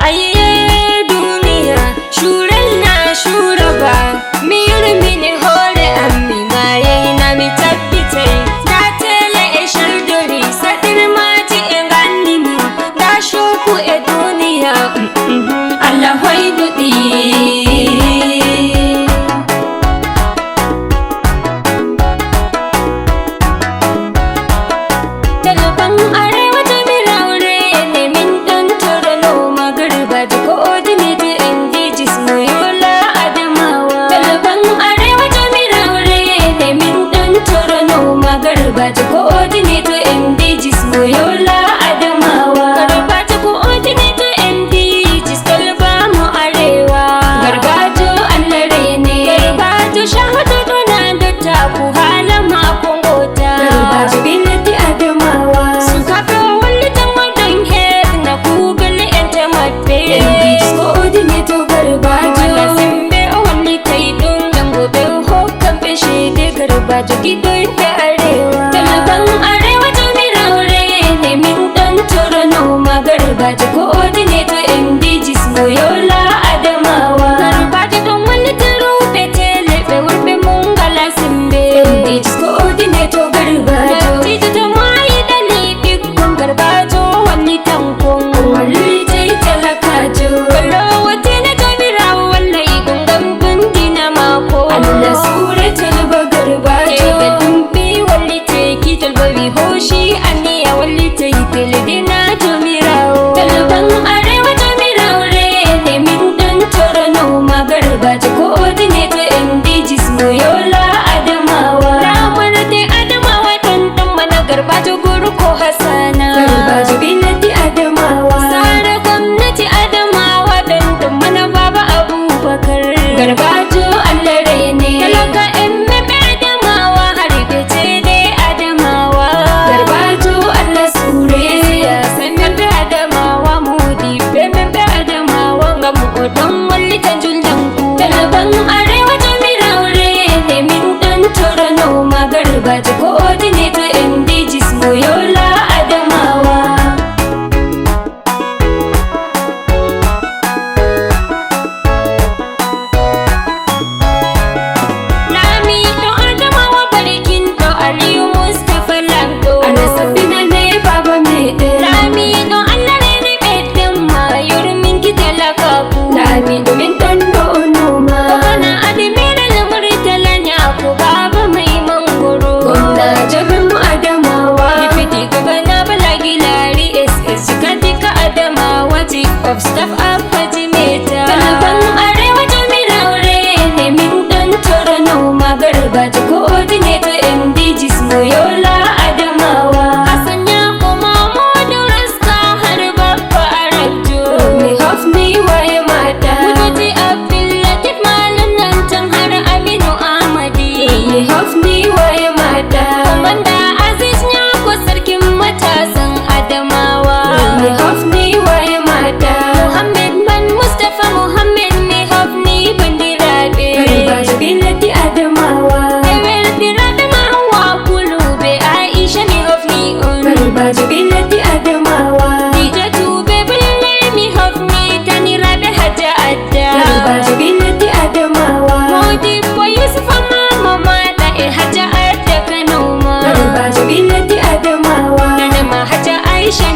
Ayye duniya shuran na shura ba miyar mini hore ammi maye na mi tabbitai na tele e shardori sadir mati e gandi mi na shoku e duniya Allah hoy dudi Talban Arewa Garbajo ne min dan Torno Garbajo Codinator MDGs Yola Adamawa. Talban Arewa Garbajo ne min dan Torno Garbajo Codinator MDGs Yola Adamawa. Garbajo Codinator MDGs Talban Arewa Garbajo Allah ne. Garbajo shahada dona da ta ku halama kongota. Garbajo binati Adamawa. MDGs Codinator Garbajo Simbe wani taidun dango bel hokan peshe de Garbajo gidan da Arewa. Talban Arewa Garbajo ne min dan Torno Garbajo Codinator MDGs Yola Adamawa. Garbajo don wani tarube telebe wurbe mungala simbe MDGs Codinator Garbajo. Tito ta mai dalibi kun Garbajo wani tankon wani talakawa. Wallawati na Admiral wallahi gungan bundi na mako. Allah sure talba Garbajo da dumbi walli teki talbabi hoshi aniya walli tayi teledina Admiral. Talban Arewa Admiral ne min dan Torno Garbajo Codinator MDGs Yola Adamawa. Ramar dai Adamawa dan mana Garbajo guru ko Hassana. Garbajo binati Adamawa. Sara gwamnati Adamawa dan mana baba Abubakar. Garbajo Allah ne. Talaka emme Adamawa harbe ce dai Adamawa. Garbajo Allah sure siyasan membe Adamawa Modibbo membe Adamawa ngamu odon walli tanjul danku. Talban Arewa Garbajo ne min dan Torno Garbajo Codinator MDGs Yola Adamawa. Lamido Adamawa barkin to Aliyu Mustafa Lamdo. Ana safina ne baba mede. Lamido Allah ne bedden mayur min ki talakaku. Lamido min tondo noma. Kana Admiral Murtala Nyako baba mai Mangoro. Gwamna jabin mu Adamawa. Deputy Governor Balagilari SS Kadika Adamawa. Chief of Staff Admiral. Talban Arewa Garbajo ne min dan Torno Garbajo Codinator MDGs Yola Adamawa. Hassan Nyako Mamudu Raska har babba Arajo. Me hafni waye mata. Mutuji Abdullatif malam nan can har Aminu Ahmadi. Me hafni waye mata. Banda Aziz Nyako sarkin matasan Adamawa. Me hafni waye mata. Muhammad ban Mustafa Muhammad me hafni bandirabe. Garbajo binati Adamawa. Ewel birabe ma hauwa kulube Aisha me hafni on. Garbajo binati Adamawa. Dija tube bulle me hafni tanirabe Hajja Adda. Garbajo binati Adamawa. Modibbo Yusufa mama mata e Hajja Adda Kano ma. Garbajo binati Adamawa. Nana ma Hajja Aisha